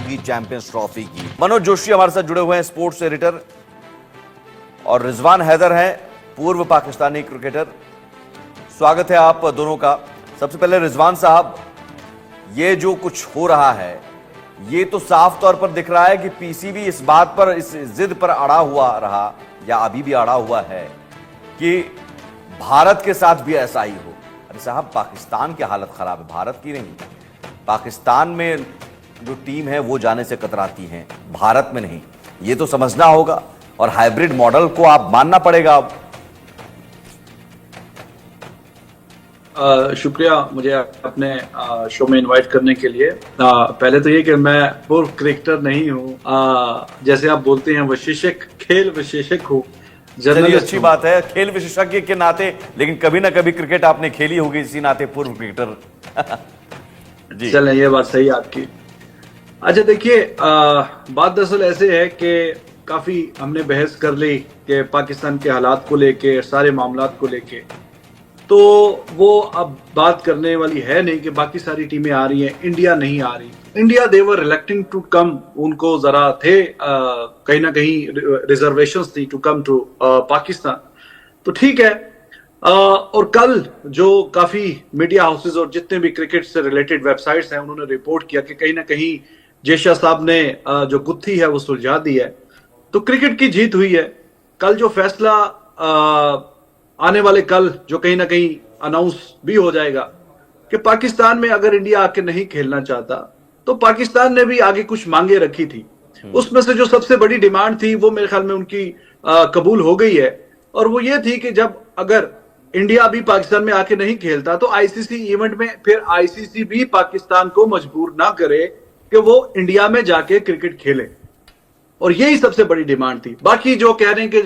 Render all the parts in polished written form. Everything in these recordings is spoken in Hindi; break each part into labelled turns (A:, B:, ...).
A: होगी चैंपियंस ट्रॉफी की। मनोज जोशी हमारे साथ जुड़े हुए हैं, स्पोर्ट्स एडिटर, और रिजवान हैदर हैं, पूर्व पाकिस्तानी क्रिकेटर। स्वागत है आप दोनों का। सबसे पहले रिजवान साहब, ये जो कुछ हो रहा है ये तो साफ तौर पर दिख रहा है कि पीसीबी इस बात पर, इस जिद पर अड़ा हुआ रहा या अभी भी अड़ा हुआ है कि भारत के साथ भी ऐसा ही हो। अरे साहब, पाकिस्तान की हालत खराब है, भारत की नहीं। पाकिस्तान में जो टीम है वो जाने से कतराती है, भारत में नहीं। ये तो समझना होगा और हाइब्रिड मॉडल को आप मानना पड़ेगा अब।
B: शुक्रिया मुझे अपने शो में इनवाइट करने के लिए। पहले तो ये कि मैं पूर्व क्रिकेटर नहीं हूँ, जैसे आप बोलते हैं विशेषज्ञ, खेल विशेषज्ञ हूँ।
A: चलिए, अच्छी बात है, खेल विशेषज्ञ के नाते, लेकिन कभी ना कभी क्रिकेट आपने खेली होगी, इसी नाते पूर्व क्रिकेटर। जी
B: चलें, ये बात सही आपकी। अच्छा देखिए, बात दरअसल ऐसे है कि काफी हमने बहस कर ली कि पाकिस्तान के हालात को लेके, सारे मामलात को लेके, तो वो अब बात करने वाली है नहीं कि बाकी सारी टीमें आ रही हैं, इंडिया नहीं आ रही। India they were reluctant to come, उनको जरा थे कहीं ना कहीं रिजर्वेशंस थी टू कम टू पाकिस्तान। तो ठीक है। और कल जो काफी मीडिया हाउसेज और जितने भी क्रिकेट से रिलेटेड वेबसाइट्स हैं, उन्होंने रिपोर्ट किया कि कहीं ना कहीं जेशा साहब ने जो गुत्थी है वो सुलझा दी है। तो क्रिकेट की जीत हुई है। कल जो फैसला आने वाले कल जो कहीं ना कहीं अनाउंस भी हो जाएगा कि पाकिस्तान में अगर इंडिया आके नहीं खेलना चाहता, तो पाकिस्तान ने भी आगे कुछ मांगे रखी थी। उसमें से जो सबसे बड़ी डिमांड थी वो मेरे ख्याल में उनकी कबूल हो गई है, और वो ये थी कि जब अगर इंडिया भी पाकिस्तान में आके नहीं खेलता तो आईसीसी इवेंट में फिर आईसीसी भी पाकिस्तान को मजबूर ना करे कि वो इंडिया में जाके क्रिकेट खेले। और यही सबसे बड़ी डिमांड थी। बाकी जो कह रहे हैं कि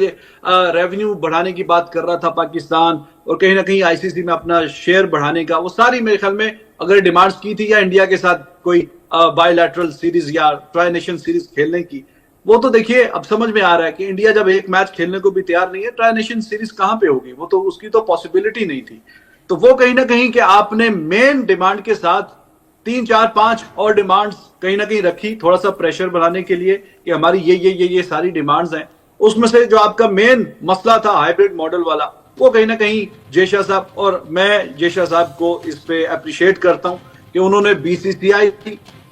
B: रेवेन्यू बढ़ाने की बात कर रहा था पाकिस्तान, और कहीं ना कहीं आईसीसी में अपना शेयर बढ़ाने का, वो सारी मेरे ख्याल में अगर डिमांड्स की थी, या इंडिया के साथ कोई बायलैटरल सीरीज या ट्राई नेशन सीरीज खेलने की, वो तो देखिए अब समझ में आ रहा है कि इंडिया जब एक मैच खेलने को भी तैयार नहीं है, ट्राई नेशन सीरीज कहां पे होगी? वो तो उसकी तो पॉसिबिलिटी नहीं थी। तो वो कहीं ना कहीं कि आपने मेन डिमांड के साथ 3 4 5 और डिमांड्स कहीं ना कहीं रखी, थोड़ा सा प्रेशर बढ़ाने के लिए कि हमारी ये सारी डिमांड्स हैं। उसमें से जो आपका मेन मसला था हाइब्रिड मॉडल वाला, वो कहीं ना कहीं जेशा साहब, और मैं जेशा साहब को इस पे अप्रिशिएट करता हूं कि उन्होंने बीसीसीआई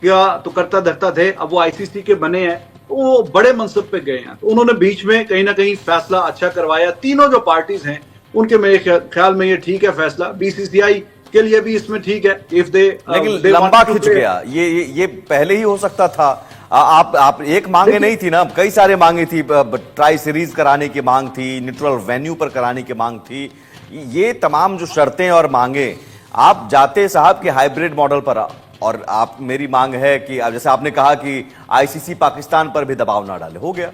B: का तो करता धरता थे, अब वो आईसीसी के बने हैं, तो वो बड़े मनसब पे गए हैं। तो उन्होंने बीच में कहीं ना कहीं फैसला अच्छा करवाया। तीनों जो पार्टीज हैं उनके मेरे ख्याल में ये ठीक है फैसला। बीसीसीआई के लिए भी इसमें ठीक है। इफ दे
A: लेकिन लंबा खिंच गया, ये पहले ही हो सकता था। आप एक मांगे नहीं थी ना, कई सारे मांगे थी। ट्राई सीरीज कराने की मांग थी, न्यूट्रल वेन्यू पर कराने की मांग थी। ये तमाम जो शर्तें और मांगे, आप जाते साहब के हाइब्रिड मॉडल पर, और आप, मेरी मांग है कि जैसे आपने कहा कि आईसीसी पाकिस्तान पर भी दबाव ना डाले, हो गया।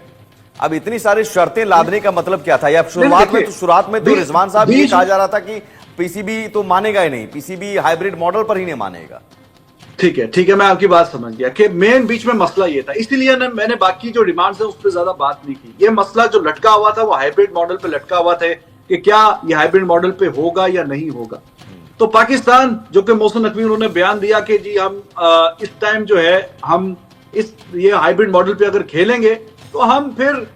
A: अब इतनी सारी शर्तें लादने का मतलब क्या था? या शुरुआत में तो रिजवान साहब ये कहा जा रहा था कि पीसीबी तो मानेगा ही नहीं, पीसीबी हाइब्रिड मॉडल पर ही नहीं मानेगा।
B: ठीक है, मैं आपकी बात समझ गया कि मेन बीच में मसला ये था, इसीलिए मैंने बाकी जो डिमांड्स है उस पर ज्यादा बात नहीं की। ये मसला जो लटका हुआ था वो हाइब्रिड मॉडल पे लटका हुआ था कि क्या ये हाइब्रिड मॉडल पे होगा या नहीं होगा। तो पाकिस्तान, जो कि मोहसिन नकवी, उन्होंने बयान दिया कि जी हम इस टाइम जो है हम ये हाइब्रिड मॉडल पे अगर खेलेंगे तो हम फिर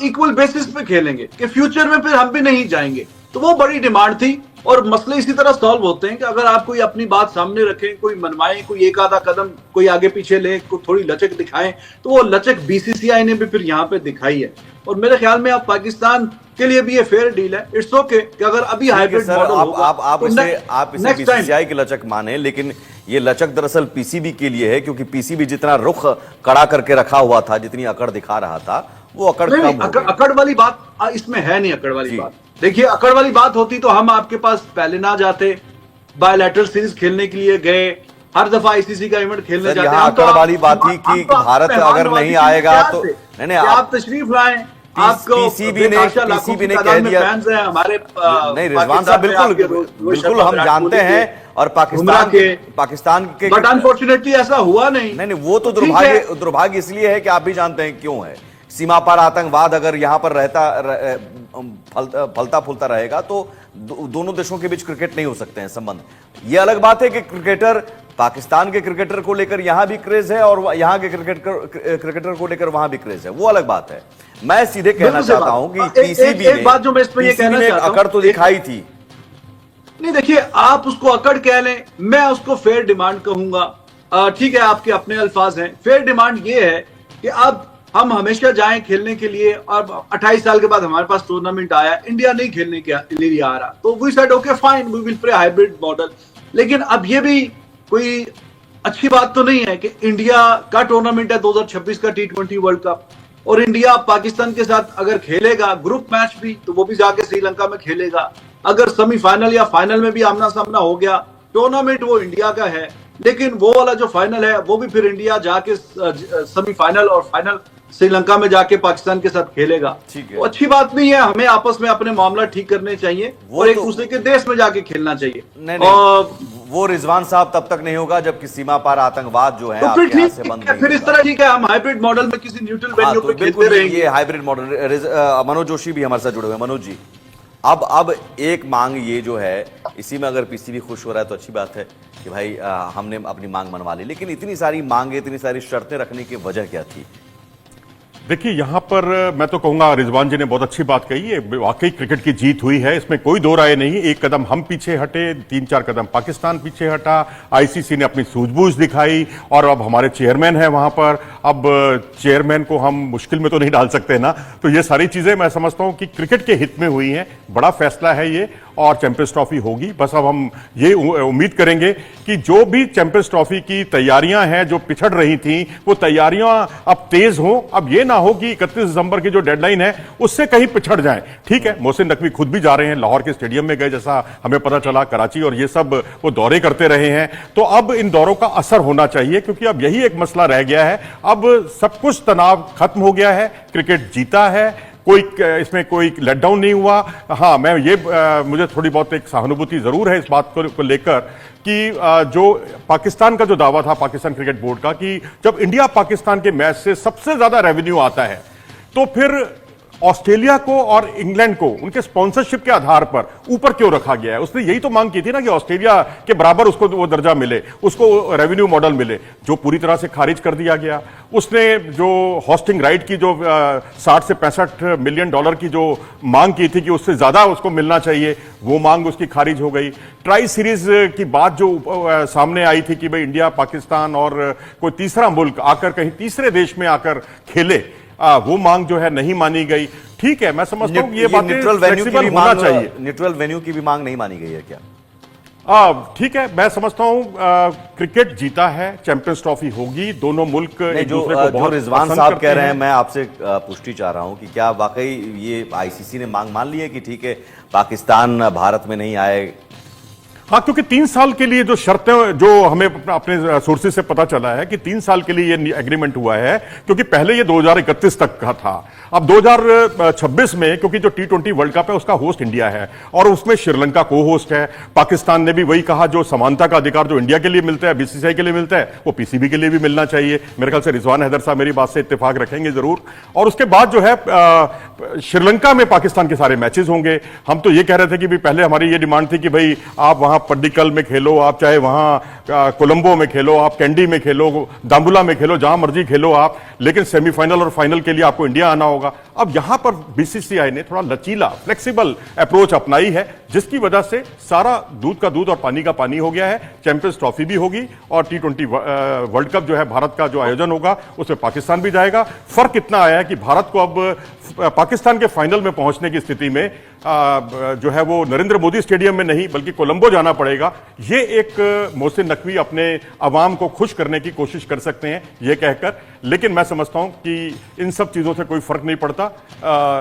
B: इक्वल बेसिस पे खेलेंगे, कि फ्यूचर में फिर हम भी नहीं जाएंगे। तो वो बड़ी डिमांड थी, और मसले इसी तरह सॉल्व होते हैं कि अगर आप कोई अपनी बात सामने रखें, कोई मनवाएं, कोई एक आधा कदम कोई आगे पीछे ले, कोई थोड़ी लचक दिखाएं, तो वो लचक बीसीसीआई ने भी फिर यहाँ पे दिखाई है। और मेरे ख्याल में अब पाकिस्तान के लिए भी ये फेयर डील है। इट्स ओके कि अगर अभी हाइब्रिड मॉडल होगा,
A: आप इसे बीसीसीआई की लचक माने, लेकिन ये लचक दरअसल पीसीबी के लिए है, क्योंकि पीसीबी जितना रुख कड़ा करके रखा हुआ था, जितनी अकड़ दिखा रहा था, वो
B: अकड़ वाली बात इसमें है नहीं। अकड़ वाली बात देखिए, अकड़ वाली बात होती तो हम आपके पास पहले ना जाते, बायलैटरल सीरीज खेलने के लिए गए, हर दफा आईसीसी का इवेंट खेलने जाते।
A: अकड़ वाली बात थी कि भारत अगर नहीं आएगा तो नहीं,
B: आप तशरीफ लाएं, आपको
A: पीसीबी ने कह दिया
B: हमारे
A: नहीं। रिजवान साहब बिल्कुल हम जानते हैं, और पाकिस्तान के,
B: बट अनफॉर्चुनेटली ऐसा हुआ नहीं।
A: वो तो दुर्भाग्य इसलिए है कि आप भी जानते हैं क्यों है। सीमा पार आतंकवाद अगर यहां पर फलता फूलता रहेगा तो दोनों देशों के बीच क्रिकेट नहीं हो सकते हैं संबंध। यह अलग बात है कि क्रिकेटर पाकिस्तान के क्रिकेटर को लेकर यहां भी क्रेज है और यहां के क्रिकेटर को लेकर वहां भी क्रेज है, वो अलग बात है। मैं सीधे कहना चाहता हूं कि पीसीबी
B: एक बात जो मैं इस पर ये कहना चाहता हूं,
A: अकड़ तो दिखाई थी।
B: नहीं देखिए, आप उसको अकड़ कह लें, मैं उसको फेयर डिमांड कहूंगा। ठीक है, आपके अपने अल्फाज हैं। फेयर डिमांड ये है कि अब हम हमेशा जाएं खेलने के लिए और 28 साल के बाद हमारे पास टूर्नामेंट आया, इंडिया नहीं खेलने के लिए आ रहा, तो we said okay fine, we will play hybrid model. लेकिन अब ये भी कोई अच्छी बात तो नहीं है कि इंडिया का टूर्नामेंट है 2026 का T20 वर्ल्ड कप, और इंडिया पाकिस्तान के साथ अगर खेलेगा ग्रुप मैच भी, तो वो भी जाके श्रीलंका में खेलेगा। अगर सेमीफाइनल या फाइनल में भी आमना सामना हो गया, टूर्नामेंट वो इंडिया का है, लेकिन वो वाला जो फाइनल है वो भी फिर इंडिया जाके सेमीफाइनल और फाइनल श्रीलंका में जाके पाकिस्तान के साथ खेलेगा। वो अच्छी बात नहीं है। हमें आपस में अपने मामला ठीक करने चाहिए और एक दूसरे के देश में जाके खेलना चाहिए।
A: नहीं, वो रिजवान साहब तब तक नहीं होगा जबकि सीमा पार आतंकवाद जो है आपके हाथ से बंद नहीं
B: फिर इस तरह ठीक है, हम हाइब्रिड मॉडल में किसी न्यूट्रल वेन्यू पे खेलते रहेंगे।
A: ये हाइब्रिड मॉडल। मनोज जोशी भी हमारे साथ जुड़े हुए हैं। मनोज जी, अब एक मांग ये जो है, इसी में अगर पीसीबी खुश हो रहा है तो अच्छी बात है कि भाई हमने अपनी मांग मनवा ली, लेकिन इतनी सारी मांगे, इतनी सारी शर्तें रखने की वजह क्या थी?
C: देखिए, यहां पर मैं तो कहूंगा रिजवान जी ने बहुत अच्छी बात कही है। वाकई क्रिकेट की जीत हुई है, इसमें कोई दो राय नहीं। एक कदम हम पीछे हटे, 3-4 कदम पाकिस्तान पीछे हटा, आईसीसी ने अपनी सूझबूझ दिखाई और अब हमारे चेयरमैन हैं वहां पर। अब चेयरमैन को हम मुश्किल में तो नहीं डाल सकते ना, तो ये सारी चीजें मैं समझता हूं कि क्रिकेट के हित में हुई हैं। बड़ा फैसला है ये और चैंपियंस ट्रॉफी होगी। बस अब हम ये उम्मीद करेंगे कि जो भी चैंपियंस ट्रॉफी की तैयारियां हैं जो पिछड़ रही थी, वो तैयारियां अब तेज हों। अब ये ना हो कि 31 दिसंबर की जो डेडलाइन है उससे कहीं पिछड़ जाएं। ठीक है, मोहसिन नकवी खुद भी जा रहे हैं, लाहौर के स्टेडियम में गए जैसा हमें पता चला, कराची और ये सब वो दौरे करते रहे हैं। तो अब इन दौरों का असर होना चाहिए, क्योंकि अब यही एक मसला रह गया है। अब सब कुछ तनाव खत्म हो गया है, क्रिकेट जीता है, कोई इसमें कोई लेटडाउन नहीं हुआ। हाँ, मैं ये मुझे थोड़ी बहुत एक सहानुभूति जरूर है इस बात को लेकर कि जो पाकिस्तान का जो दावा था पाकिस्तान क्रिकेट बोर्ड का कि जब इंडिया पाकिस्तान के मैच से सबसे ज्यादा रेवेन्यू आता है, तो फिर ऑस्ट्रेलिया को और इंग्लैंड को उनके स्पॉन्सरशिप के आधार पर ऊपर क्यों रखा गया है। उसने यही तो मांग की थी ना कि ऑस्ट्रेलिया के बराबर उसको वो दर्जा मिले, उसको रेवेन्यू मॉडल मिले, जो पूरी तरह से खारिज कर दिया गया। उसने जो होस्टिंग राइट की जो 60 से 65 मिलियन डॉलर की जो मांग की थी कि उससे ज्यादा उसको मिलना चाहिए, वो मांग उसकी खारिज हो गई। ट्राई सीरीज की बात जो सामने आई थी कि भाई इंडिया पाकिस्तान और कोई तीसरा मुल्क आकर कहीं तीसरे देश में आकर खेले, वो मांग जो है नहीं मानी गई। ठीक है, मैं समझता हूं ये बातें फ्लेक्सिबल होना चाहिए।
A: न्यूट्रल वेन्यू की भी मांग नहीं मानी गई है क्या?
C: ठीक है, मैं समझता हूं क्रिकेट जीता है, चैंपियंस ट्रॉफी होगी, दोनों मुल्क एक दूसरे को बहुत
A: रिजवान साहब कह रहे हैं, मैं आपसे पुष्टि चाह रहा हूं कि क्या वाकई ये आईसीसी ने मांग मान ली है कि ठीक है पाकिस्तान भारत में नहीं आए?
C: हाँ, क्योंकि 3 साल के लिए जो शर्तें, जो हमें अपने सोर्सेज से पता चला है कि 3 साल के लिए ये एग्रीमेंट हुआ है, क्योंकि पहले ये 2031 तक का था। अब 2026 में, क्योंकि जो T20 वर्ल्ड कप है उसका होस्ट इंडिया है और उसमें श्रीलंका को होस्ट है। पाकिस्तान ने भी वही कहा, जो समानता का अधिकार जो इंडिया के लिए मिलता है, बीसीसीआई के लिए मिलता है, वो पीसीबी के लिए भी मिलना चाहिए। मेरे ख्याल से रिजवान हैदर साहब मेरी बात से इत्तेफाक रखेंगे जरूर। और उसके बाद जो है श्रीलंका में पाकिस्तान के सारे मैचेस होंगे। हम तो ये कह रहे थे कि भी पहले हमारी ये डिमांड थी कि भाई आप वहां पड्डिकल में खेलो, आप चाहे वहां कोलंबो में खेलो, आप कैंडी में खेलो, दाम्बुला में खेलो, जहां मर्जी खेलो आप, लेकिन सेमीफाइनल और फाइनल के लिए आपको इंडिया आना होगा। अब यहां पर बीसीसीआई ने थोड़ा लचीला, फ्लेक्सिबल अप्रोच अपनाई है, जिसकी वजह से सारा दूध का दूध और पानी का पानी हो गया है। चैंपियंस ट्रॉफी भी होगी और T20 वर्ल्ड कप जो है भारत का जो आयोजन होगा उसमें पाकिस्तान भी जाएगा। फर्क इतना आया है कि भारत को अब पाकिस्तान के फाइनल में पहुंचने की स्थिति में जो है वो नरेंद्र मोदी स्टेडियम में नहीं बल्कि कोलंबो जाना पड़ेगा। ये एक मोहसिन नकवी अपने अवाम को खुश करने की कोशिश कर सकते हैं ये कहकर, लेकिन मैं समझता हूं कि इन सब चीजों से कोई फर्क नहीं पड़ता।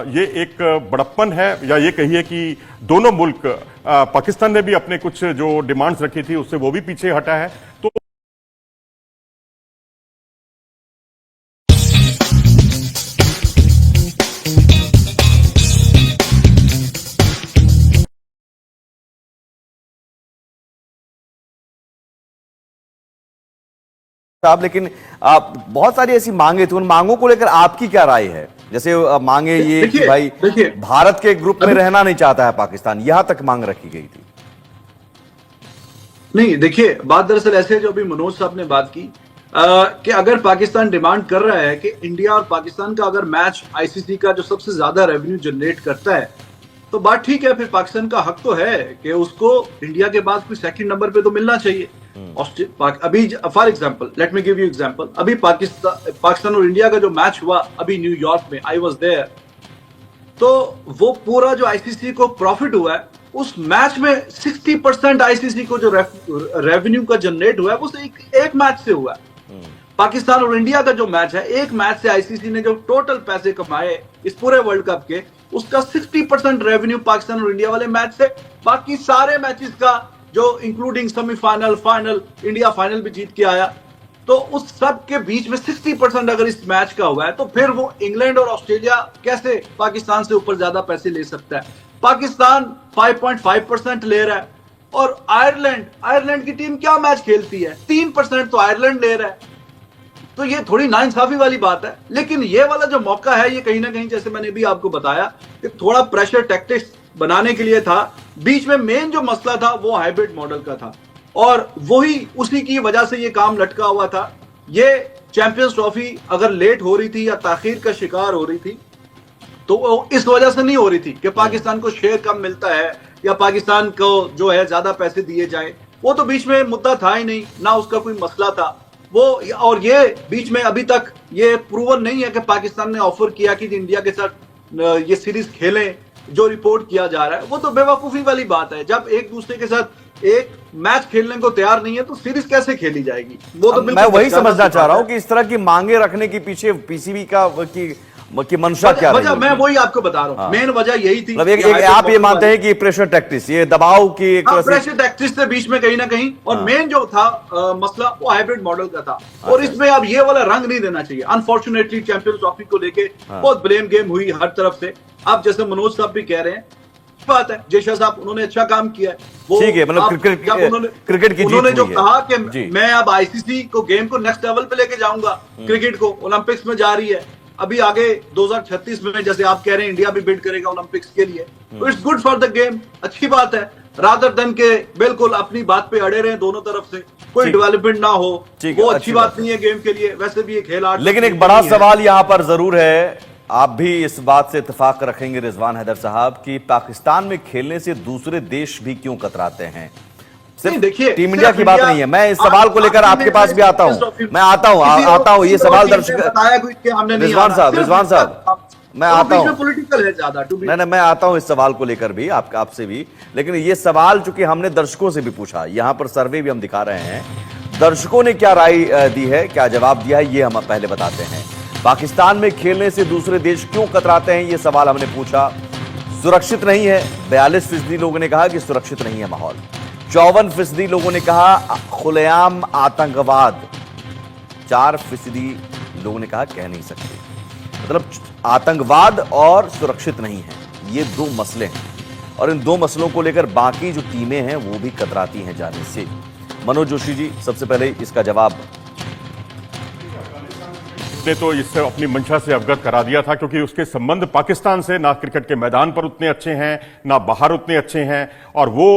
C: ये एक बड़प्पन है, या ये कहिए कि दोनों मुल्क, पाकिस्तान ने भी अपने कुछ जो डिमांड्स रखी थी उससे वो भी पीछे हटा है। तो
A: साहब, लेकिन बहुत सारी ऐसी मांगे थी, उन मांगों को लेकर आपकी क्या राय है? जैसे मांगे ये कि भाई भारत के ग्रुप में रहना नहीं चाहता है पाकिस्तान, यहां तक मांग रखी गई थी।
B: नहीं, देखिए बात दरअसल ऐसे है, जो अभी मनोज साहब ने बात की कि अगर पाकिस्तान डिमांड कर रहा है कि इंडिया और पाकिस्तान का अगर मैच आईसीसी का जो सबसे ज्यादा रेवेन्यू जनरेट करता है, तो बात ठीक है, फिर पाकिस्तान का हक तो है कि उसको इंडिया के बाद कोई सेकंड नंबर पे तो मिलना चाहिए। अभी for example, let me give you example, अभी पाकिस्तान और इंडिया का जो मैच हुआ अभी न्यूयॉर्क में, आई वाज देयर, तो वो पूरा जो आईसीसी को प्रॉफिट हुआ है उस मैच में 60% आईसीसी को जो रेवेन्यू का जनरेट हुआ है वो एक मैच से हुआ है। पाकिस्तान और इंडिया का जो मैच है, एक मैच से आईसीसी ने जो टोटल पैसे कमाए इस पूरे वर्ल्ड कप के, उसका 60% रेवेन्यू पाकिस्तान और इंडिया वाले मैच से। बाकी सारे मैचेस का जो including semifinal, final, India final भी जीत के आया, तो उस सब के बीच में 60% अगर इस मैच का हुआ है, तो फिर वो इंग्लैंड और ऑस्ट्रेलिया कैसे पाकिस्तान से ऊपर ज्यादा पैसे ले सकता है? पाकिस्तान 5.5% ले रहा है और आयरलैंड की टीम क्या मैच खेलती है, 3% तो आयरलैंड ले रहा है। तो ये थोड़ी नाइंसाफी वाली बात है। लेकिन ये वाला जो मौका है, ये कहीं ना कहीं, जैसे मैंने भी आपको बताया, कि थोड़ा प्रेशर टैक्टिक्स बनाने के लिए था। बीच में मेन जो मसला था वो हाइब्रिड मॉडल का था और वही उसी की वजह से ये काम लटका हुआ था। ये चैंपियंस ट्रॉफी अगर लेट हो रही थी या ताखीर का शिकार हो रही थी, तो वो इस वजह से नहीं हो रही थी कि पाकिस्तान को शेयर कम मिलता है या पाकिस्तान को जो है ज्यादा पैसे दिए जाए। वो तो बीच में मुद्दा था ही नहीं, ना उसका कोई मसला था वो। और ये बीच में अभी तक ये प्रूवन नहीं है कि पाकिस्तान ने ऑफर किया कि इंडिया के साथ ये सीरीज खेलें, जो रिपोर्ट किया जा रहा है वो तो बेवकूफी वाली बात है। जब एक दूसरे के साथ एक मैच खेलने को तैयार नहीं है तो सीरीज कैसे खेली जाएगी? वो तो
A: मैं वही समझना चाह रहा हूं कि इस तरह की मांगे रखने के पीछे पीसीबी की मंशा क्या रही?
B: मैं वही आपको बता रहा हूं, मेन वजह यही थी।
A: मतलब आप ये मानते हैं कि प्रेशर टैक्टिक्स, ये दबाव की
B: प्रेशर टैक्टिक्स से बीच में कहीं ना कहीं, और मेन जो था मसला वो हाइब्रिड मॉडल का था। और इसमें अब ये वाला रंग नहीं देना चाहिए। अनफॉर्चुनेटली चैंपियंस ट्रॉफी को लेके बहुत ब्लेम गेम हुई हर तरफ से। अब जैसे मनोज साहब भी कह रहे हैं, बात है, जेशा साहब उन्होंने अच्छा काम किया है, वो
A: ठीक है, मतलब क्रिकेट की
B: उन्होंने जो कहा कि मैं अब आईसीसी को गेम को नेक्स्ट लेवल पे लेके जाऊंगा, क्रिकेट को ओलंपिक्स में जा रही है, अभी आगे 2036 में जैसे आप कह रहे हैं इंडिया भी बिड करेगा ओलंपिक्स के लिए, तो it's good for the game, अच्छी बात है। रादर देन के बिल्कुल अपनी बात पे अड़े रहे दोनों तरफ से, कोई डेवलपमेंट ना हो, वो अच्छी बात नहीं है गेम के लिए। वैसे भी ये खेल आर्ट,
A: लेकिन एक बड़ा सवाल यहां पर जरूर है, आप भी इस बात से इत्तेफाक रखेंगे रिजवान हैदर साहब, कि पाकिस्तान में खेलने से दूसरे देश भी क्यों कतराते हैं? सिर्फ
B: देखिए,
A: टीम इंडिया की बात नहीं है। मैं इस सवाल को लेकर आपके पास भी आता हूं, मैं आता हूं ये सवाल दर्शक, रिजवान साहब मैं आता हूं,
B: पॉलिटिकल है ज्यादा।
A: नहीं, मैं आता हूं इस सवाल को लेकर भी आपसे भी। लेकिन ये सवाल चूंकि हमने दर्शकों से भी पूछा, यहां पर सर्वे भी हम दिखा रहे हैं, दर्शकों ने क्या राय दी है, क्या जवाब दिया है, ये हम पहले बताते हैं। पाकिस्तान में खेलने से दूसरे देश क्यों कतराते हैं, ये सवाल हमने पूछा। सुरक्षित नहीं है, 42% लोगों ने कहा कि सुरक्षित नहीं है माहौल। 54% लोगों ने कहा खुलेआम आतंकवाद। 4% लोगों ने कहा कह नहीं सकते। मतलब आतंकवाद और सुरक्षित नहीं है, ये दो मसले हैं, और इन दो मसलों को लेकर बाकी जो टीमें हैं वो भी कतराती हैं जाने से। मनोज जोशी जी, सबसे पहले इसका जवाब।
C: ने तो इससे अपनी मंशा से अवगत करा दिया था, क्योंकि उसके संबंध पाकिस्तान से ना क्रिकेट के मैदान पर उतने अच्छे हैं, ना बाहर उतने अच्छे हैं। और वो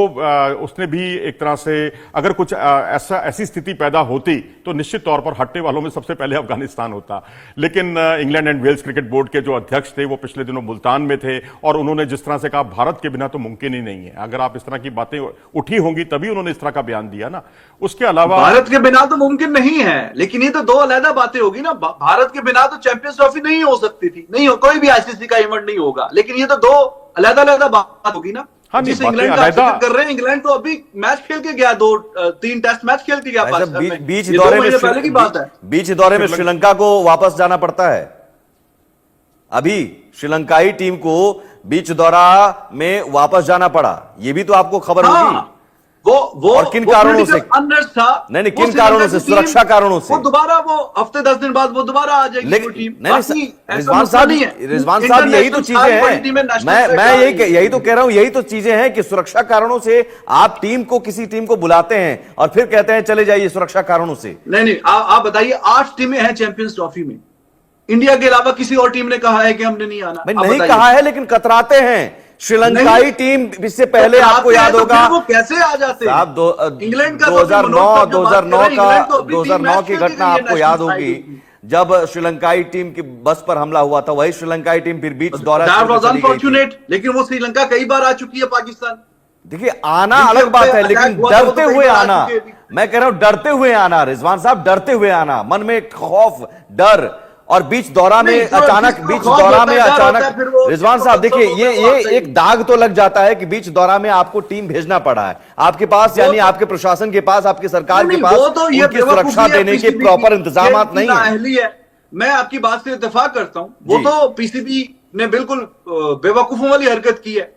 C: उसने भी एक तरह से अगर कुछ ऐसी स्थिति पैदा होती तो निश्चित तौर पर हटने वालों में सबसे पहले अफगानिस्तान होता। लेकिन England and Wales cricket board के जो अध्यक्ष थे वो पिछले दिनों मुल्तान में थे, और उन्होंने जिस तरह से कहा भारत के बिना तो मुमकिन ही नहीं है। अगर आप इस तरह की बातें उठी होंगी तभी उन्होंने इस तरह का बयान दिया ना। उसके अलावा
B: भारत के बिना तो मुमकिन नहीं है, लेकिन ये तो दो अलग बातें होगी ना। भारत के बिना तो चैंपियंस ट्रॉफी नहीं हो सकती थी, नहीं हो, कोई भी आईसीसी का इवेंट नहीं होगा। लेकिन ये तो दो अलग बात होगी ना।
C: हाँ,
B: जिस इंग्लैंड का जिक्र कर रहे हैं, इंग्लैंड तो अभी मैच खेल के गया, 2-3 टेस्ट मैच खेल के गया पाकिस्तान में।
A: बीच दौरे में पहले की बात है, बीच दौरे में श्रीलंका को वापस जाना पड़ता है। अभी श्रीलंकाई टीम को बीच दौरा में वापस जाना पड़ा, ये भी तो आपको खबर होगी।
B: वो
A: और किन कारणों से?
B: अनरेस्ट था।
A: नहीं, किन कारणों से? सुरक्षा कारणों से।
B: वो दोबारा, वो हफ्ते 10 दिन बाद वो दोबारा आ जाएगी वो टीम।
A: रिजवान साहब, यही तो चीजें हैं। मैं यही तो कह रहा हूं, यही तो चीजें हैं कि सुरक्षा कारणों से आप किसी टीम को बुलाते हैं और फिर कहते हैं चले जाइए सुरक्षा कारणों से।
B: नहीं, आप बताइए, 8 टीमें हैं चैंपियंस ट्रॉफी में, इंडिया के अलावा किसी और टीम ने कहा है कि हमने नहीं आना?
A: नहीं कहा है, लेकिन कतराते हैं। श्रीलंकाई टीम इससे पहले
B: तो
A: आपको
B: आते
A: याद
B: हैं तो
A: होगा
B: फिर वो कैसे आ जाते हैं?
A: साहब
B: इंग्लैंड का
A: 2009 का
B: तो
A: 2009 की घटना आपको याद होगी जब श्रीलंकाई टीम की बस पर हमला हुआ था। वही श्रीलंकाई टीम फिर बीच दौरा
B: दैट वाज
A: चली गई थी।
B: अनफॉर्चुनेट, लेकिन वो श्रीलंका कई बार आ चुकी है पाकिस्तान।
A: देखिए आना
B: जिनके
A: अलग बात है,
B: ऊपर
A: लेकिन
B: अटैक हुआ था, वो तो
A: डरते
B: कई
A: हुए
B: बार आ
A: आना,
B: चुके हैं।
A: मैं कह रहा हूं डरते हुए आना, रिजवान साहब डरते हुए आना, मन में एक खौफ, डर, और बीच दौरा में
B: नहीं, तो
A: अचानक
B: जिसको
A: बीच
B: खौफ
A: दौरा
B: होता
A: में
B: है, डर होता है,
A: अचानक
B: फिर वो
A: रिजवान
B: जिसको
A: साहब देखिए
B: पसंद
A: ये
B: होता है, वो आता ही
A: एक दाग तो लग जाता है कि बीच दौरा में आपको टीम भेजना पड़ा है आपके पास, यानी आपके प्रशासन के पास, आपकी सरकार के पास
B: वो तो ये
A: उनकी सुरक्षा देने के प्रॉपर इंतजाम नहीं है।
B: नाअहली है। मैं आपकी बात से इत्तेफाक करता हूं, वो
A: जी।
B: तो पीसीबी ने बिल्कुल बेवकूफों वाली हरकत की है।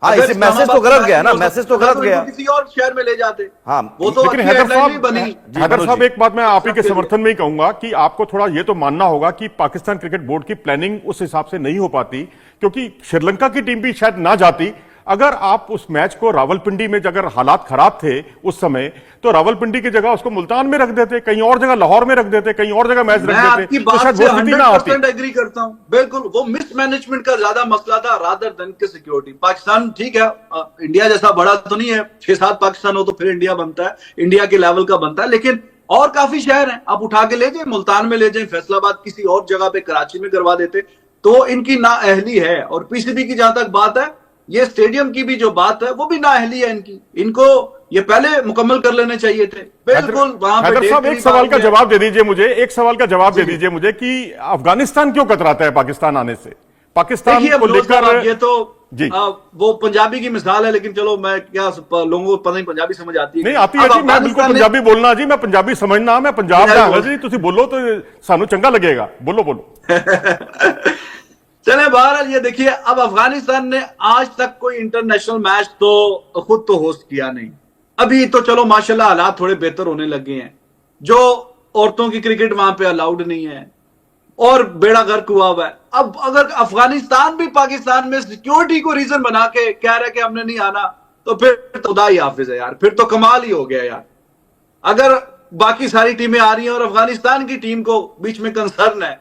A: हाँ,
B: अगर
A: इसे मैसेज तो
B: इस्लामाबाद
A: गलत
B: में
A: गया ना,
B: हो सकता
A: मैसेज तो
B: था,
A: गलत
B: इनको
A: गया।
B: किसी और शहर में ले जाते।
A: हाँ,
B: वो तो
C: लेकिन
B: अच्छी
C: हैदर
B: हेडलाइन नहीं
C: साहब,
B: बनी।
C: हैदर
A: मनोज
C: साहब
A: जी।
C: एक बात मैं आप ही के
B: सबके लिए।
C: समर्थन में ही कहूंगा कि आपको थोड़ा ये तो मानना होगा कि पाकिस्तान क्रिकेट बोर्ड की प्लानिंग उस हिसाब से नहीं हो पाती, क्योंकि श्रीलंका की टीम भी शायद ना जाती अगर आप उस मैच को रावलपिंडी में, अगर हालात खराब थे उस समय, तो रावलपिंडी की जगह उसको मुल्तान में रख देते, कहीं और जगह लाहौर में रख देते, कहीं और जगह मैच
B: मैं
C: रख देते,
B: आपकी
C: तो
B: बात
C: शायद
B: से
C: वो स्थिति ना आती।
B: 100% एग्री करता हूं। बिल्कुल, वो मिसमैनेजमेंट का ज्यादा मसला था रादर देन के सिक्योरिटी। पाकिस्तान ठीक है, इंडिया जैसा बड़ा तो नहीं है, 6-7 पाकिस्तान हो तो फिर इंडिया बनता है, इंडिया के लेवल का बनता है, लेकिन और काफी शहर हैं, आप उठा के ले जाए, मुल्तान में ले जाए, फैसलाबाद किसी और जगह पे, कराची में करवा देते। तो इनकी नाअहली है। और पीसीबी की जहां तक बात है, ये स्टेडियम की भी जो बात है वो भी नाअहली है इनकी। इनको ये पहले मुकम्मल कर लेने चाहिए थे। बिल्कुल वहां पे
C: हैदर साहब एक सवाल का जवाब दे दीजिए मुझे, एक सवाल का जवाब दे दीजिए मुझे कि अफगानिस्तान क्यों कतराता है पाकिस्तान आने से? पाकिस्तान
B: देखिए
C: को लेकर
B: ये तो
C: जी।
B: वो पंजाबी की मिसाल है, लेकिन चलो मैं क्या लोगों को पता नहीं पंजाबी समझ आती है
C: नहीं आती है जी, मैं बिल्कुल पंजाबी बोलना जी, मैं पंजाबी समझना, मैं पंजाब का हां जी, तुसी बोलो तो सानू चंगा लगेगा, बोलो बोलो।
B: चले बहरहाल ये देखिए, अब अफगानिस्तान ने आज तक कोई इंटरनेशनल मैच तो खुद तो होस्ट किया नहीं। अभी तो चलो माशाल्लाह हालात थोड़े बेहतर होने लगे हैं, जो औरतों की क्रिकेट वहां पे अलाउड नहीं है और बेड़ा गर्क हुआ हुआ है। अब अगर अफगानिस्तान भी पाकिस्तान में सिक्योरिटी को रीजन बना के कह रहा है कि हमने नहीं आना, तो फिर खुदा ही हाफिज है यार, फिर तो कमाल ही हो गया यार। अगर बाकी सारी टीमें आ रही हैं और अफगानिस्तान की टीम को बीच में कंसर्न है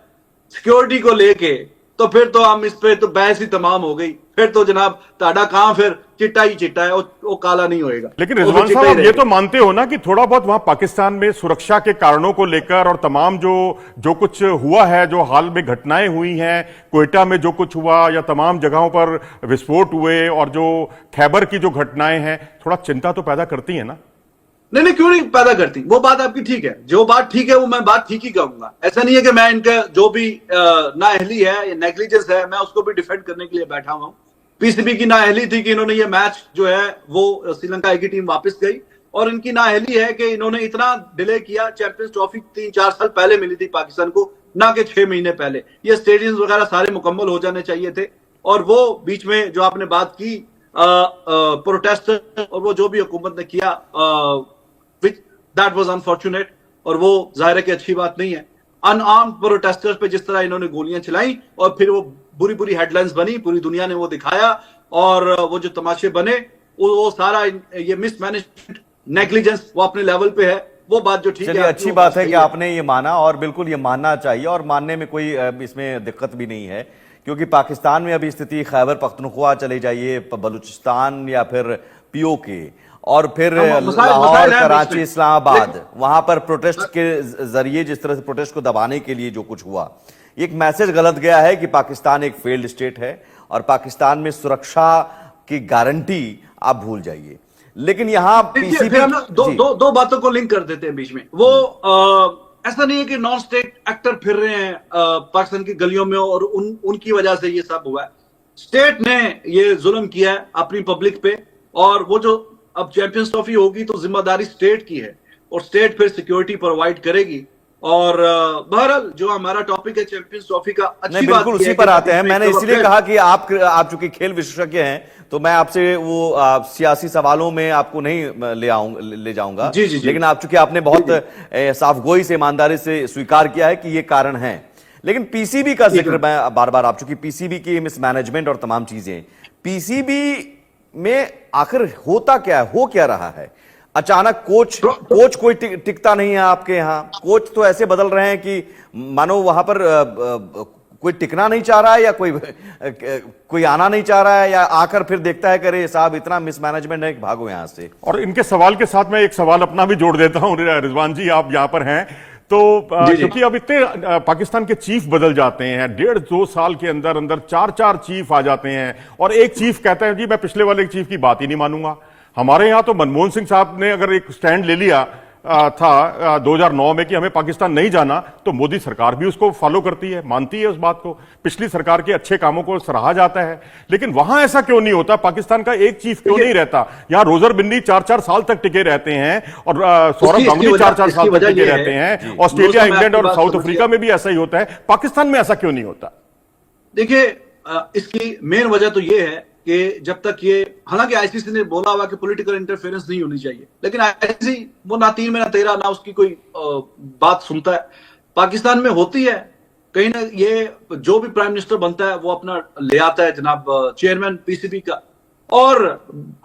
B: सिक्योरिटी को लेके, तो फिर तो हम इस पे तो बहस ही तमाम हो गई। फिर तो जनाब ताड़ा कहां, फिर चिट्टा ही चिट्टा है, वो काला नहीं होएगा।
C: लेकिन रिजवान साहब आप ये तो मानते हो ना कि थोड़ा बहुत वहां पाकिस्तान में सुरक्षा के कारणों को लेकर और तमाम जो कुछ हुआ है, जो हाल में घटनाएं हुई हैं, कोयटा में जो कुछ हुआ या तमाम जगहों पर विस्फोट हुए और जो खैबर की जो घटनाएं हैं, थोड़ा चिंता तो पैदा करती है ना?
B: नहीं, क्यों नहीं पैदा करती, वो बात आपकी ठीक है, जो बात ठीक है वो मैं बात ठीक ही कहूंगा। ऐसा नहीं है कि मैं इनका जो भी नाअहली है या नेग्लिजेंस है मैं उसको भी डिफेंड करने के लिए बैठा हुआ हूं। पीसीबी की नाअहली थी कि इन्होंने ये मैच जो है वो श्रीलंका की टीम वापस गई, और इनकी नाअहली है कि इन्होंने इतना डिले किया। चैंपियंस ट्रॉफी 3-4 साल पहले मिली थी पाकिस्तान को, ना कि 6 महीने पहले। ये स्टेडियम वगैरह सारे मुकम्मल हो जाने चाहिए थे, और वो बीच में जो आपने बात की प्रोटेस्ट और वो जो भी हुकूमत ने किया, दैट वाज अनफॉर्चुनेट, और वो जाहिर है कि अच्छी बात नहीं है। अनआर्म्ड प्रोटेस्टर्स पे जिस तरह इन्होंने गोलियां चलाई और फिर वो बुरी बुरी हेडलाइंस बनी, पूरी दुनिया ने वो दिखाया, और वो जो तमाशे बने, वो सारा ये मिसमैनेजमेंट, नेग्लिजेंस वो अपने लेवल पे है। वो बात जो ठीक है,
A: अच्छी बात है कि आपने ये माना, और बिल्कुल ये मानना चाहिए, और मानने में कोई इसमें दिक्कत भी नहीं है, क्योंकि पाकिस्तान में अभी स्थिति खैबर पख्तूनख्वा चले जाइए, बलूचिस्तान या फिर पीओके, और फिर लाहौर, कराची, इस्लामाबाद, वहां पर प्रोटेस्ट के जरिए जिस तरह से प्रोटेस्ट को दबाने के लिए जो कुछ हुआ, एक मैसेज गलत गया है कि पाकिस्तान एक फेल्ड स्टेट है और पाकिस्तान में सुरक्षा की गारंटी आप भूल जाइए। लेकिन यहां पीसीबी
B: दो बातों को लिंक कर देते हैं बीच में। वो ऐसा नहीं है कि नॉन स्टेट एक्टर फिर रहे हैं पाकिस्तान की गलियों में और उनकी वजह से ये सब हुआ है। स्टेट ने ये जुल्म किया है अपनी पब्लिक पे, और वो जो अब चैंपियंस ट्रॉफी होगी तो जिम्मेदारी स्टेट की है, और स्टेट फिर सिक्योरिटी प्रोवाइड करेगी। और बहरहाल जो हमारा टॉपिक है चैंपियंस ट्रॉफी का, अच्छी बात
A: बिल्कुल उसी पर आते हैं। मैंने इसलिए कहा कि आप चूंकि खेल विशेषज्ञ हैं, तो मैं आपसे वो सियासी सवालों में आपको नहीं ले जाऊंगा, लेकिन आप चूंकि आपने बहुत साफगोई से, ईमानदारी से स्वीकार किया है कि ये कारण है। लेकिन पीसीबी का जिक्र मैं बार बार, आप चूंकि पीसीबी की मिसमैनेजमेंट और तमाम चीजें, पीसीबी में आखिर होता क्या है, हो क्या रहा है? अचानक कोच कोई टिकता नहीं है आपके यहां। कोच तो ऐसे बदल रहे हैं कि मानो वहां पर कोई टिकना नहीं चाह रहा है या कोई आना नहीं चाह रहा है, या आकर फिर देखता है कि अरे साहब इतना मिसमैनेजमेंट है कि भागो यहां से।
C: और इनके सवाल के साथ मैं एक सवाल अपना भी जोड़ देता हूं। रिजवान जी, आप यहां पर हैं तो क्योंकि अब इतने पाकिस्तान के चीफ बदल जाते हैं, 1.5-2 साल के अंदर अंदर 4 चीफ आ जाते हैं, और एक चीफ कहता है जी मैं पिछले वाले चीफ की बात ही नहीं मानूंगा। हमारे यहां तो मनमोहन सिंह साहब ने अगर एक स्टैंड ले लिया था 2009 में कि हमें पाकिस्तान नहीं जाना, तो मोदी सरकार भी उसको फॉलो करती है, मानती है उस बात को। पिछली सरकार के अच्छे कामों को सराहा जाता है। लेकिन वहां ऐसा क्यों नहीं होता? पाकिस्तान का एक चीफ क्यों नहीं रहता? यहां रोजर बिन्नी 4 साल तक टिके रहते हैं, और सौरभ गांगुली 4 साल तक टिके रहते हैं। ऑस्ट्रेलिया, इंग्लैंड और साउथ अफ्रीका में भी ऐसा ही होता है। पाकिस्तान में ऐसा क्यों नहीं होता?
B: देखिए, इसकी मेन वजह तो यह है कि जब तक ये, हालांकि आईसीसी ने बोला हुआ कि पॉलिटिकल इंटरफेरेंस नहीं होनी चाहिए, लेकिन आईसीसी वो ना 3 में ना 13 ना उसकी कोई बात सुनता है। पाकिस्तान में होती है कहीं ना, ये जो भी प्राइम मिनिस्टर बनता है वो अपना ले आता है जनाब चेयरमैन पीसीबी का, और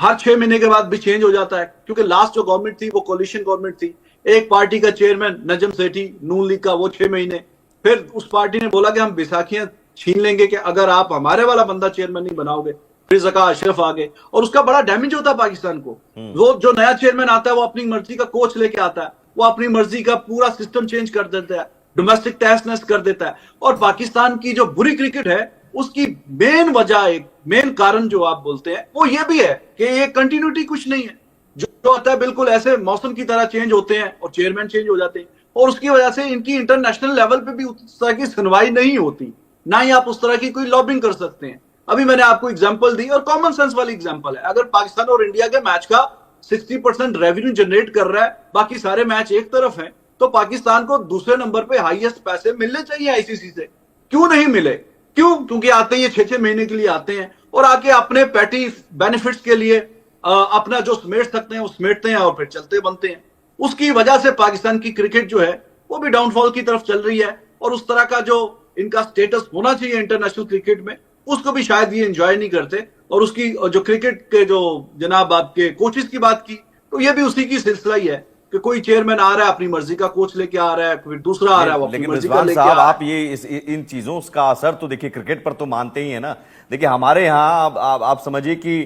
B: हर 6 महीने के बाद भी चेंज हो जाता है, क्योंकि लास्ट जो गवर्नमेंट थी वो कोलिशन गवर्नमेंट थी। एक पार्टी का चेयरमैन नजम सेठी नून लीग का, वो 6 महीने, फिर उस पार्टी ने बोला कि हम बैसाखियां छीन लेंगे कि अगर आप हमारे वाला बंदा चेयरमैन नहीं बनाओगे। फिर ज़का अशरफ आ गए, और उसका बड़ा डैमेज होता है पाकिस्तान को। वो जो नया चेयरमैन आता है वो अपनी मर्जी का कोच लेके आता है, वो अपनी मर्जी का पूरा सिस्टम चेंज कर देता है, डोमेस्टिक टेस्टनेस कर देता है। और पाकिस्तान की जो बुरी क्रिकेट है उसकी मेन वजह, एक मेन कारण जो आप बोलते हैं वो ये भी है कि ये कंटिन्यूटी कुछ नहीं है। जो आता है बिल्कुल ऐसे मौसम की तरह चेंज होते हैं और चेयरमैन चेंज हो जाते हैं, और उसकी वजह से इनकी इंटरनेशनल लेवल पे भी उस तरह की सुनवाई नहीं होती, ना ही आप उस तरह की कोई लॉबिंग कर सकते हैं। अभी मैंने आपको एग्जांपल दी, और कॉमन सेंस वाली एग्जांपल है। अगर पाकिस्तान और इंडिया के मैच का 60% रेवेन्यू जनरेट कर रहा है, बाकी सारे मैच एक तरफ हैं, तो पाकिस्तान को दूसरे नंबर पे हाईएस्ट पैसे मिलने चाहिए आईसीसी से। क्यों नहीं मिले? क्यों? क्योंकि आते ही 6-6 महीने के लिए आते हैं, और आके अपने पैटी बेनिफिट्स के लिए अपना जो समेट सकते हैं वो समेटते हैं, और फिर चलते बनते हैं। उसकी वजह से पाकिस्तान की क्रिकेट जो है वो भी डाउनफॉल की तरफ चल रही है, और उस तरह का जो इनका स्टेटस होना चाहिए इंटरनेशनल क्रिकेट में, उसको भी शायद ये एंजॉय नहीं करते। और उसकी जो क्रिकेट के जो जनाब आपके कोचेस की बात की, तो ये भी उसी की सिलसिला ही है कि कोई चेयरमैन आ रहा है अपनी मर्जी का कोच लेके आ रहा है, फिर दूसरा आ रहा है वो अपनी मर्जी का लेके आ रहा है।
A: आप ये इन चीजों का असर तो देखिए क्रिकेट पर तो मानते ही है ना। देखिए हमारे यहाँ आप समझिए कि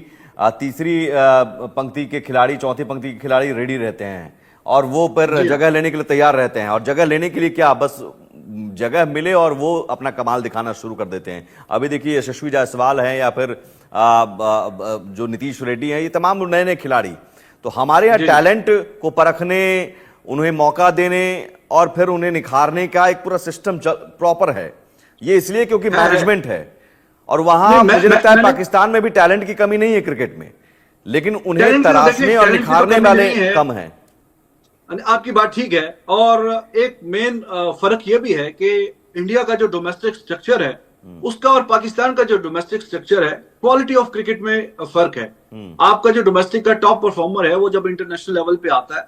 A: तीसरी पंक्ति के खिलाड़ी, चौथी पंक्ति के खिलाड़ी रेडी रहते हैं, और वो पर जगह लेने के लिए तैयार रहते हैं। और जगह लेने के लिए क्या, बस जगह मिले और वो अपना कमाल दिखाना शुरू कर देते हैं। अभी देखिए यशस्वी जायसवाल हैं, या फिर जो नीतीश रेड्डी हैं, ये तमाम नए नए खिलाड़ी। तो हमारे यहाँ टैलेंट को परखने, उन्हें मौका देने और फिर उन्हें निखारने का एक पूरा सिस्टम प्रॉपर है। ये इसलिए क्योंकि मैनेजमेंट है, और वहां मुझे लगता है पाकिस्तान में भी टैलेंट की कमी नहीं है क्रिकेट में, लेकिन उन्हें तराशने और निखारने वाले कम हैं।
B: आपकी बात ठीक है, और एक मेन फर्क यह भी है कि इंडिया का जो डोमेस्टिक स्ट्रक्चर है उसका और पाकिस्तान का जो डोमेस्टिक स्ट्रक्चर है, क्वालिटी ऑफ क्रिकेट में फर्क है। आपका जो डोमेस्टिक का टॉप परफॉर्मर है वो जब इंटरनेशनल लेवल पे आता है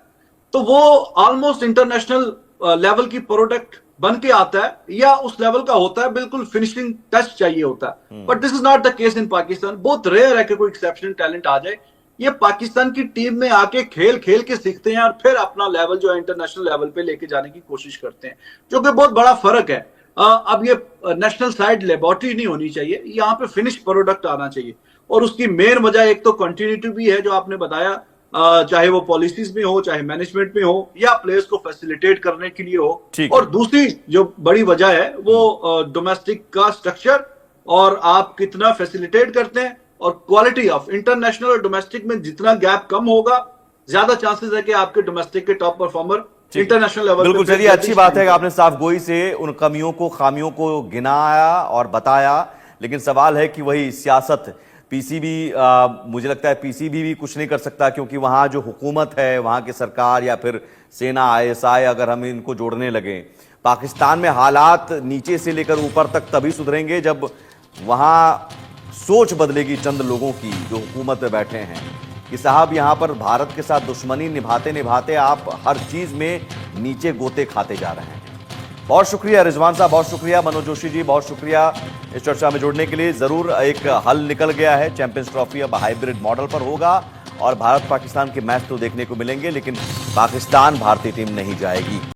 B: तो वो ऑलमोस्ट इंटरनेशनल लेवल की प्रोडक्ट बन के आता है, या उस लेवल का होता है, बिल्कुल फिनिशिंग टच चाहिए होता है। But this is not the case in Pakistan. बहुत रेयर है कि कोई एक्सेप्शनल टैलेंट आ जाए। ये पाकिस्तान की टीम में आके खेल खेल के सीखते हैं और फिर अपना लेवल जो है इंटरनेशनल लेवल पे लेके जाने की कोशिश करते हैं, जो कि बहुत बड़ा फर्क है। अब ये नेशनल साइड लेबोरेटरी नहीं होनी चाहिए, यहाँ पे फिनिश प्रोडक्ट आना चाहिए। और उसकी मेन वजह एक तो कंटिन्यूटी भी है जो आपने बताया, चाहे वो पॉलिसीज में हो, चाहे मैनेजमेंट में हो, या प्लेयर्स को फैसिलिटेट करने के लिए हो। और दूसरी जो बड़ी वजह है वो डोमेस्टिक का स्ट्रक्चर, और आप कितना फैसिलिटेट करते हैं, और क्वालिटी ऑफ इंटरनेशनल और डोमेस्टिक में जितना गैप कम होगा, ज्यादा चांसेस है कि आपके डोमेस्टिक के टॉप परफॉर्मर इंटरनेशनल लेवल।
A: बिल्कुल, चलिए अच्छी बात है कि आपने साफ गोई से उन कमियों को, खामियों को गिनाया और बताया। लेकिन सवाल है कि वही सियासत, पीसीबी, मुझे लगता है पीसीबी भी कुछ नहीं कर सकता, क्योंकि वहां जो हुकूमत है, वहां की सरकार या फिर सेना, आईएसआई, अगर हम इनको जोड़ने लगे, पाकिस्तान में हालात नीचे से लेकर ऊपर तक तभी सुधरेंगे जब वहां सोच बदलेगी चंद लोगों की जो हुकूमत में बैठे हैं कि साहब यहाँ पर भारत के साथ दुश्मनी निभाते निभाते आप हर चीज में नीचे गोते खाते जा रहे हैं। बहुत शुक्रिया रिजवान साहब, बहुत शुक्रिया मनोज जोशी जी, बहुत शुक्रिया इस चर्चा में जुड़ने के लिए। जरूर एक हल निकल गया है, चैंपियंस ट्रॉफी अब हाइब्रिड मॉडल पर होगा और भारत पाकिस्तान के मैच तो देखने को मिलेंगे, लेकिन पाकिस्तान भारतीय टीम नहीं जाएगी।